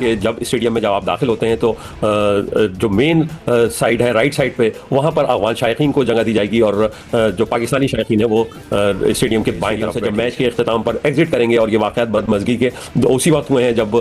कि जब स्टेडियम में जब आप दाखिल होते हैं तो जो मेन साइड है राइट साइड पे वहाँ पर अफगान शायकीन को जगह दी जाएगी और जो पाकिस्तानी शायकीन है वो स्टेडियम के बाईं तरफ से जब मैच के अख्ताम पर एग्जिट करेंगे। और ये वाक़यात बदमज़गी के उसी वक्त हुए हैं जब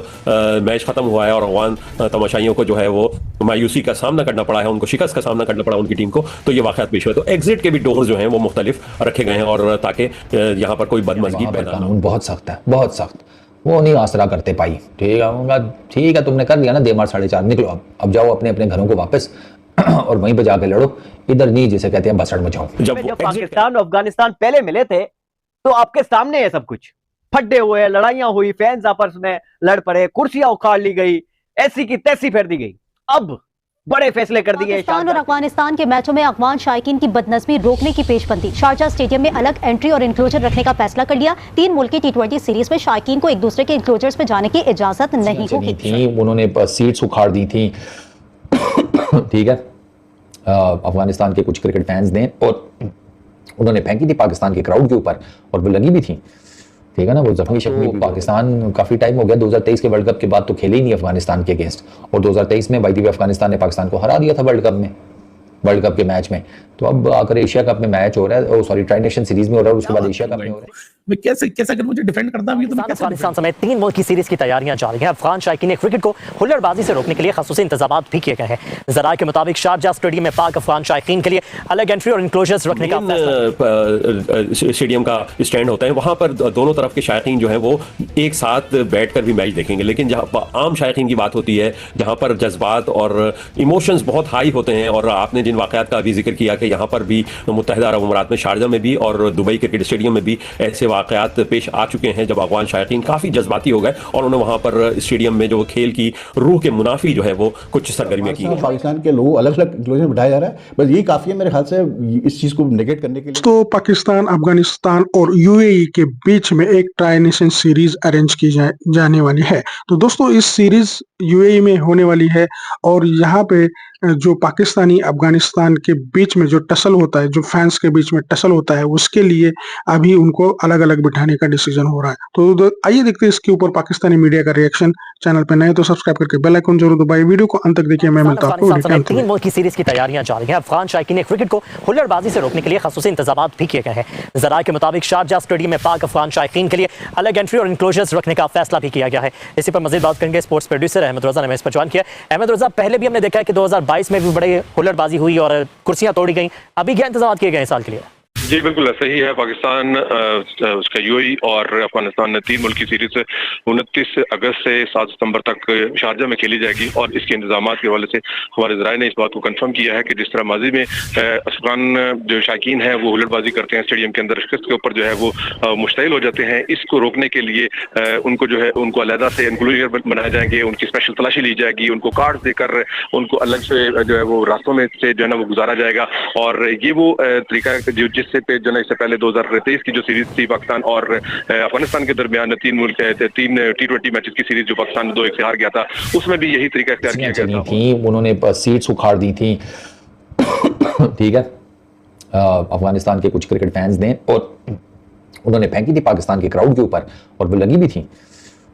मैच ख़त्म हुआ है और अफगान तमाशाइयों को जो है वो मायूसी का सामना करना पड़ा है, उनको शिकस्त का सामना करना पड़ा उनकी टीम को। तो ये वाक़यात पेश हुए, तो एग्जिट के भी डोर जो हैं वो मुख्तलिफ रखे गए हैं और ताकि यहाँ पर कोई बदमज़गी पैदा ना हो। बहुत सख्त है, बहुत सख्त। वो नहीं आसरा करते पाई। ठीक है तुमने कर लिया ना, दे मार 4.5 निकलो, अब जाओ अपने अपने घरों को वापस और वहीं पे जाके लड़ो। इधर नहीं जिसे कहते हैं बसड़ मचाओ। जब पाकिस्तान और अफगानिस्तान पहले मिले थे तो आपके सामने है सब कुछ, फड्डे हुए, लड़ाइयां हुई, फैंस आपस में लड़ पड़े, कुर्सियां उखाड़ ली गई, ऐसी की तैसी फेर दी गई। अब बड़े फैसले कर दिए। पाकिस्तान और अफगानिस्तान के मैचों में अफगान शायकीन की बदनज़मी रोकने की पेशबंदी, शारजाह स्टेडियम में अलग एंट्री और इंक्लोजर रखने का फैसला कर लिया। 3 मुल्की T20 सीरीज में शायकीन को एक दूसरे के इंक्लोजर्स में जाने की इजाजत नहीं होगी। उन्होंने सीट्स उखाड़ दी थी। ठीक है, अफगानिस्तान के कुछ क्रिकेट फैंस ने और उन्होंने फेंकी थी पाकिस्तान के क्राउड के ऊपर और वो लगी भी थी। ठीक है ना, वो जख्मी शख्मी पाकिस्तान काफ़ी टाइम हो गया, 2023 के वर्ल्ड कप के बाद तो खेले ही नहीं अफगानिस्तान के अगेंस्ट। और 2023 में बाई द वे अफगानिस्तान ने पाकिस्तान को हरा दिया था वर्ल्ड कप के मैच में। तो अब आकर एशिया कप में मैच हो रहा है, सॉरी ट्राई नेशन सीरीज में हो रहा है, उसके बाद एशिया कप में हो रहा है। मैं कैसे अगर मुझे डिफेंड करता हूं, अफगानिस्तान समेत 3 मुल्क की सीरीज की तैयारियां जारी हैं। अफगान शायकीन क्रिकेट को हुल्लड़बाजी से रोकने के लिए खासूसी इंतजाम भी किए गए हैं। ज़राए के मुताबिक शारजाह स्टेडियम में पाक अफगान शायकीन के लिए अलग एंट्री और इंक्लोजर्स रखने का स्टेडियम का स्टैंड होता है, वहां पर दोनों तरफ के शायकीन जो है वो एक साथ बैठकर भी मैच देखेंगे। लेकिन जहां पर आम शायकीन की बात होती है, जहां पर जज्बात और इमोशंस बहुत हाई होते हैं, और आपने जिन वाकयात का अभी जिक्र किया कि यहाँ पर भी मुत्तहिदा अरब अमीरात में शारजाह में भी और दुबई क्रिकेट स्टेडियम में भी ऐसे वाकयात पेश आ चुके हैं जब अफगान शायकीन काफ़ी जज्बाती हो गए और उन्होंने वहाँ पर स्टेडियम में जो खेल की रूह के मुनाफी जो है वो कुछ सरगर्मियाँ की। पाकिस्तान के लोग अलग अलग इंक्लूजन बिठाया जा रहा है, बस यही काफ़ी है मेरे ख्याल से इस चीज़ को नेगेट करने के लिए। तो पाकिस्तान, अफगानिस्तान और यूएई के बीच में एक ट्राई नेशन सीरीज अरेंज की जाने वाली है। तो दोस्तों इस सीरीज यूएई में होने वाली है और यहाँ पे जो पाकिस्तानी अफगानिस्तान के बीच में जो टसल होता है, जो फैंस के बीच में टसल होता है, उसके लिए अभी उनको अलग अलग बिठाने का डिसीजन हो रहा है। तो आइए देखते हैं इसके ऊपर पाकिस्तानी मीडिया का रिएक्शन। चैनल पे नए तो सब्सक्राइब करके बेल आइकन जरूर दबाइए। वीडियो को अंत तक देखिए। मैं मिलता हूं आपको। 3 मुल्क की सीरीज की तैयारियां जारी हैं। अफगान शायकीन क्रिकेट को हुल्लड़बाजी से रोकने के लिए खासूसी इंतजाम भी किए गए हैं। ज़राए के मुताबिक शारजाह स्टेडियम में पाक अफगान शायकीन के लिए अलग एंट्री और इंक्लोजर्स रखने का फैसला भी किया गया है। इसी पर मजीद बात करेंगे स्पोर्ट्स प्रोड्यूसर अहमद रज़ा ने इस पर ज्वाइन किया। अहमद रज़ा, पहले भी हमने देखा है कि 2022 में भी बड़े हुल्लड़बाजी हुई और कुर्सियां तोड़ी गई, अभी क्या इंतजाम किए गए हैं साल के लिए? जी बिल्कुल ऐसा ही है। पाकिस्तान उसका यूएई और अफगानिस्तान ने 3 मुल्क की सीरीज 29 अगस्त से 7 सितंबर तक शारजाह में खेली जाएगी और इसके इंतजाम के हवाले से हमारे ज़राए ने इस बात को कंफर्म किया है कि जिस तरह माजी में अफगान जो शायकीन है वो हुल्लड़बाजी करते हैं स्टेडियम के अंदर, शिकस्त के ऊपर जो है वो मुश्तइल हो जाते हैं, इसको रोकने के लिए उनको जो है उनको अलहदा से इंक्लूजर बनाए जाएंगे, उनकी स्पेशल तलाशी ली जाएगी, उनको कार्ड देकर उनको अलग से जो है वो रास्तों में से जो है ना वो गुजारा जाएगा। और ये वो तरीका जिससे पे जो ना इससे पहले 2023 की जो सीरीज थी पाकिस्तान और अफगानिस्तान के दरमियान 3 T20 मैचेस की सीरीज जो पाकिस्तान 2-1 से हार गया था, उसमें भी यही तरीका इख्तियार किया गया था। उन्होंने सीट्स उखाड़ दी थी। ठीक है, अफगानिस्तान के कुछ क्रिकेट फैंस ने और उन्होंने फेंकी थी पाकिस्तान के क्राउड के ऊपर और वो लगी भी थी।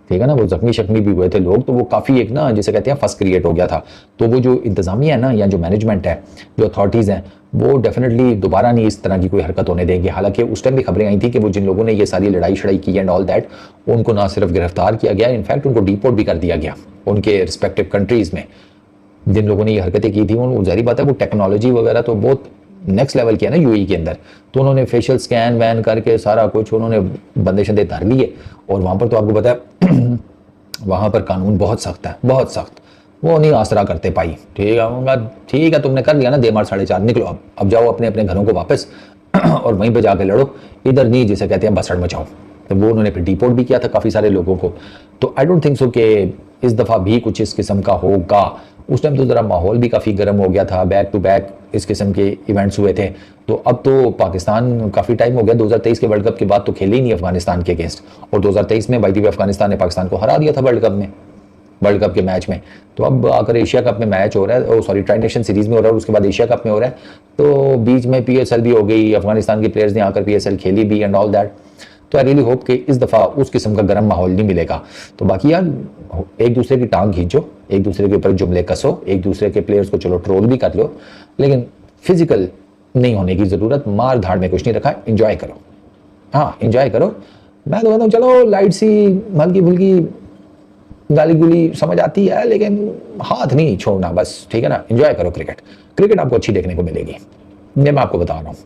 ठीक है ना, वो जख्मी शख्मी भी हुए थे लोग, तो वो काफ़ी एक ना जिसे कहते हैं फस क्रिएट हो गया था। तो वो जो इंतज़ामिया है ना या जो मैनेजमेंट है, जो अथॉरिटीज़ हैं, वो डेफिनेटली दोबारा नहीं इस तरह की कोई हरकत होने देंगे। हालांकि उस टाइम भी खबरें आई थी कि वो जिन लोगों ने ये सारी लड़ाई शड़ाई की एंड ऑल दैट, उनको ना सिर्फ गिरफ्तार किया गया, इनफैक्ट उनको डिपोर्ट भी कर दिया गया उनके रिस्पेक्टिव कंट्रीज़ में। जिन लोगों ने ये हरकतें की थी वो जाहिर बात है वो टेक्नोलॉजी वगैरह तो बहुत नेक्स्ट लेवल किया ना यूएई के अंदर, तो उन्होंने फेशियल स्कैन वैन करके सारा कुछ उन्होंने बंदे शंदे धर लिए। और वहाँ पर तो आपको पता है वहाँ पर कानून बहुत सख्त है, बहुत सख्त। वो नहीं आसरा करते पाई। ठीक है तुमने कर लिया ना, दे मार 4.5 निकलो, अब जाओ अपने अपने घरों को वापस और वहीं पे जाके लड़ो। इधर नहीं जिसे कहते हैं बसड़ मचाओ। तो वो उन्होंने फिर डिपोर्ट भी किया था काफ़ी सारे लोगों को। तो आई डोंट थिंक सो कि इस दफ़ा भी कुछ इस किस्म का होगा। उस टाइम तो ज़रा माहौल भी काफ़ी गर्म हो गया था, बैक टू बैक इस किस्म के इवेंट्स हुए थे। तो अब तो पाकिस्तान काफ़ी टाइम हो गया, 2023 के वर्ल्ड कप के बाद तो खेले ही नहीं अफगानिस्तान के अगेंस्ट। और 2023 में बाई द वे अफगानिस्तान ने पाकिस्तान को हरा दिया था वर्ल्ड कप के मैच में। तो अब आकर एशिया कप में मैच हो रहा है, सॉरी ट्राई नेशन सीरीज में हो रहा है, उसके बाद एशिया कप में हो रहा है। तो बीच में PSL भी हो गई, अफगानिस्तान के प्लेयर्स ने आकर PSL खेली भी एंड ऑल दैट। तो आई रियली होप कि इस दफ़ा उस किस्म का गर्म माहौल नहीं मिलेगा। तो बाकी यार एक दूसरे की टांग खींचो, एक दूसरे के ऊपर जुमले कसो, एक दूसरे के प्लेयर्स को चलो ट्रोल भी कर लो, लेकिन फिजिकल नहीं होने की ज़रूरत। मार धाड़ में कुछ नहीं रखा, इंजॉय करो। हाँ इंजॉय करो। मैं तो कहता हूँ चलो लाइट सी हल्की फुल्की गाली गुली समझ आती है, लेकिन हाथ नहीं छोड़ना बस, ठीक है ना। एंजॉय करो क्रिकेट, क्रिकेट आपको अच्छी देखने को मिलेगी। ये मैं आपको बता रहा हूँ।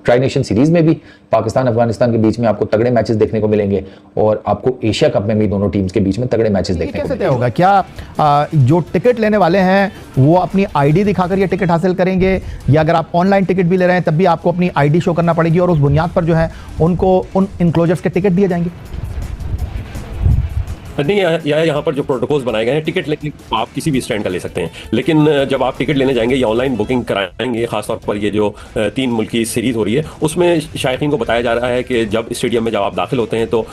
ट्राई नेशन सीरीज में भी पाकिस्तान अफगानिस्तान के बीच में आपको तगड़े मैचेस देखने को मिलेंगे, और आपको एशिया कप में भी दोनों टीम्स के बीच में तगड़े मैचेस देखने को मिलेंगे। होगा क्या जो टिकट लेने वाले हैं वो अपनी आईडी दिखाकर ये टिकट हासिल करेंगे, या अगर आप ऑनलाइन टिकट भी ले रहे हैं तब भी आपको अपनी आईडी शो करना पड़ेगी और उस बुनियाद पर जो है उनको उन इंक्लोजर्स के टिकट दिए जाएंगे? नहीं, यहाँ पर जो प्रोटोकॉल्स बनाए गए हैं, टिकट लेने आप किसी भी स्टैंड का ले सकते हैं, लेकिन जब आप टिकट लेने जाएंगे या ऑनलाइन बुकिंग कराएंगे, खासतौर पर ये जो 3 मुल्क की सीरीज़ हो रही है उसमें शायकीन को बताया जा रहा है कि जब स्टेडियम में जब आप दाखिल होते हैं तो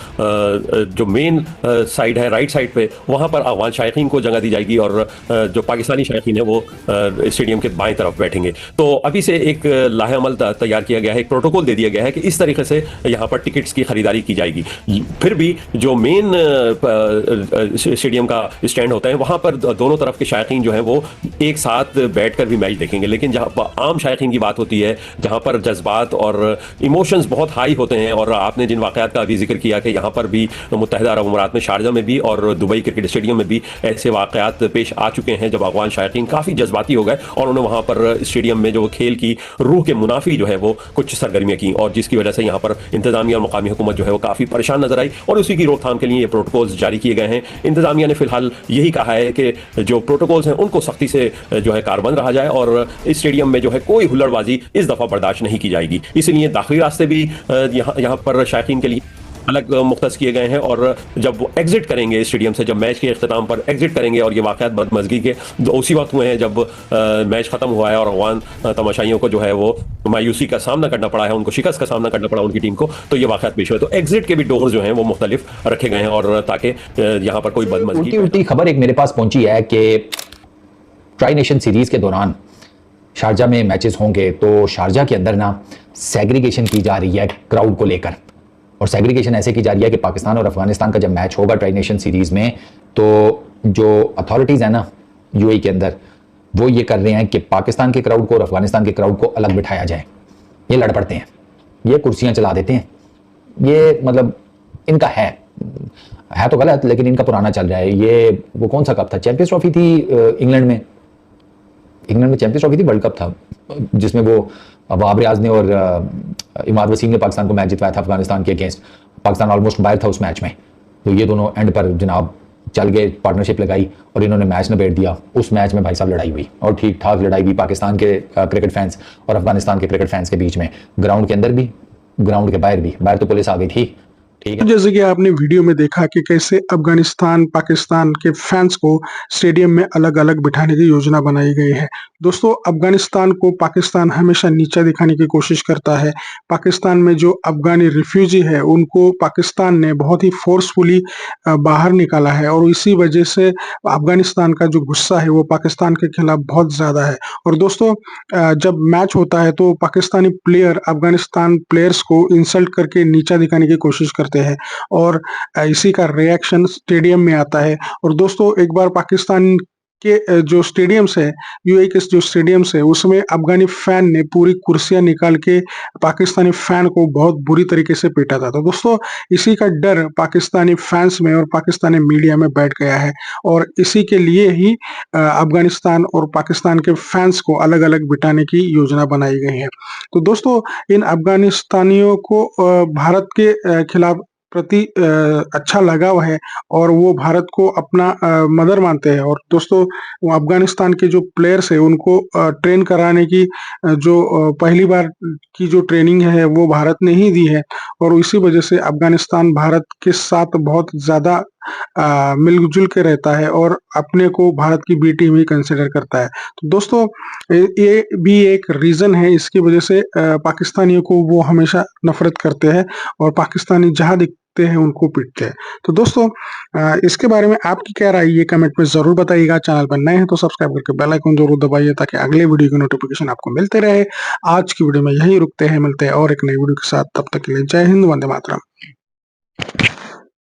जो मेन साइड है राइट साइड पे, वहाँ पर अफगान शायकीन को जगह दी जाएगी और जो पाकिस्तानी शायकीन है वो स्टेडियम के बाएं तरफ बैठेंगे। तो अभी से एक लाहेअमल तैयार किया गया है, एक प्रोटोकॉल दे दिया गया है कि इस तरीके से यहाँ पर टिकट्स की खरीदारी की जाएगी। फिर भी जो मेन स्टेडियम का स्टैंड होता है वहां पर दोनों तरफ के शायकीन जो है वो एक साथ बैठकर भी मैच देखेंगे, लेकिन जहां पर आम शायकीन की बात होती है, जहां पर जज्बात और इमोशंस बहुत हाई होते हैं, और आपने जिन वाकयात का अभी जिक्र किया कि यहाँ पर भी मुत्तहिदा अरब अमीरात में शारजा में भी और दुबई क्रिकेट स्टेडियम में भी ऐसे वाकयात पेश आ चुके हैं जब अफगान शायकीन काफ़ी जज्बाती हो गए और उन्होंने वहाँ पर स्टेडियम में जो खेल की रूह के मुनाफी जो है वो कुछ सरगर्मियाँ की, और जिसकी वजह से यहाँ पर इंतजामिया और मुकामी हुकूमत जो है वो काफ़ी परेशान नजर आई, और उसी की रोकथाम के लिए ये प्रोटोकॉल्स जारी किए गए हैं। इंतजामिया ने फिलहाल यही कहा है कि जो प्रोटोकॉल्स हैं उनको सख्ती से जो है कारबंद रहा जाए, और इस स्टेडियम में जो है कोई हुल्लड़बाजी इस दफ़ा बर्दाश्त नहीं की जाएगी। इसलिए दाखिली रास्ते भी यहाँ पर शायकीन के लिए अलग मुख्तस किए गए हैं, और जब वो एग्जिट करेंगे स्टेडियम से, जब मैच के अख्ताम पर एग्जिट करेंगे, और ये वाक़यात बदमज़गी के उसी वक्त हुए हैं जब मैच ख़त्म हुआ है और अफगान तमाशाइयों को जो है वो मायूसी का सामना करना पड़ा है, उनको शिकस्त का सामना करना पड़ा उनकी टीम को, तो ये वाक़यात पेश हुए। तो एग्जिट के भी डोर्स जो हैं वो मुख्तलिफ रखे गए हैं, और ताकि यहाँ पर कोई बदमज़गी। उल्टी खबर एक मेरे पास पहुंची है कि ट्राई नेशन सीरीज़ के दौरान शारजा में मैचेस होंगे, तो शारजा के अंदर ना सेग्रीगेशन की जा रही है क्राउड को लेकर, और सेग्रीगेशन ऐसे की जा रही है कि पाकिस्तान और अफगानिस्तान का जब मैच होगा ट्राई नेशन सीरीज़ में, तो जो अथॉरिटीज़ है ना यूएई के अंदर, वो ये कर रहे हैं कि पाकिस्तान के क्राउड को और अफगानिस्तान के क्राउड को अलग बिठाया जाए। ये लड़ पड़ते हैं, ये कुर्सियाँ चला देते हैं, ये मतलब इनका है तो गलत, लेकिन इनका पुराना चल रहा है। ये वो कौन सा कप था, चैंपियंस ट्रॉफी थी इंग्लैंड में चैंपियंस ट्रॉफी थी, वर्ल्ड कप था, जिसमें वो वहाब रियाज ने और इमाद वसीम ने पाकिस्तान को मैच जितवाया था अफगानिस्तान के अगेंस्ट। पाकिस्तान ऑलमोस्ट बाहर था उस मैच में, तो ये दोनों एंड पर जनाब चल गए, पार्टनरशिप लगाई और इन्होंने मैच निबेड़ दिया। उस मैच में भाई साहब लड़ाई हुई, और ठीक ठाक लड़ाई हुई पाकिस्तान के क्रिकेट फैंस और अफगानिस्तान के क्रिकेट फैंस के बीच में, ग्राउंड के अंदर भी ग्राउंड के बाहर भी। बाहर तो पुलिस आ गई थी, ठीक है। जैसे कि आपने वीडियो में देखा कि कैसे अफगानिस्तान पाकिस्तान के फैंस को स्टेडियम में अलग अलग बिठाने की योजना बनाई गई है। दोस्तों, अफगानिस्तान को पाकिस्तान हमेशा नीचा दिखाने की कोशिश करता है। पाकिस्तान में जो अफगानी रिफ्यूजी है उनको पाकिस्तान ने बहुत ही फोर्सफुली बाहर निकाला है, और इसी वजह से अफगानिस्तान का जो गुस्सा है वो पाकिस्तान के खिलाफ बहुत ज्यादा है। और दोस्तों, जब मैच होता है तो पाकिस्तानी प्लेयर अफगानिस्तान प्लेयर्स को इंसल्ट करके नीचा दिखाने की कोशिश करते हैं, और इसी का रिएक्शन स्टेडियम में आता है। और दोस्तों, एक बार पाकिस्तान के जो स्टेडियम्स है, यूएई के जो स्टेडियम्स है, उसमें अफगानी फैन ने पूरी कुर्सियां निकाल के पाकिस्तानी फैन को बहुत बुरी तरीके से पीटा था। तो दोस्तों, इसी का डर पाकिस्तानी फैंस में और पाकिस्तानी मीडिया में बैठ गया है, और इसी के लिए ही अफगानिस्तान और पाकिस्तान के फैंस को अलग अलग बिठाने की योजना बनाई गई है। तो दोस्तों, इन अफगानिस्तानियों को भारत के खिलाफ प्रति अच्छा लगाव है, और वो भारत को अपना मदर मानते हैं। और दोस्तों, वो अफगानिस्तान के जो प्लेयर्स है उनको ट्रेन कराने की जो पहली बार की जो ट्रेनिंग है वो भारत ने ही दी है, और इसी वजह से अफगानिस्तान भारत के साथ बहुत ज्यादा मिलजुल के रहता है और अपने को भारत की बी टीम ही कंसिडर करता है। तो दोस्तों, ये भी एक रीजन है, इसकी वजह से पाकिस्तानियों को वो हमेशा नफरत करते हैं, और पाकिस्तानी जहां दिखते हैं उनको पीटते हैं। तो दोस्तों, इसके बारे में आपकी क्या राय ये कमेंट में जरूर बताइएगा। चैनल पर नए हैं तो सब्सक्राइब करके बेल आइकन जरूर दबाइए ताकि अगले वीडियो की नोटिफिकेशन आपको मिलते रहे। आज की वीडियो में यही रुकते हैं, मिलते हैं और एक नई वीडियो के साथ। तब तक के लिए जय हिंद, वंदे मातरम।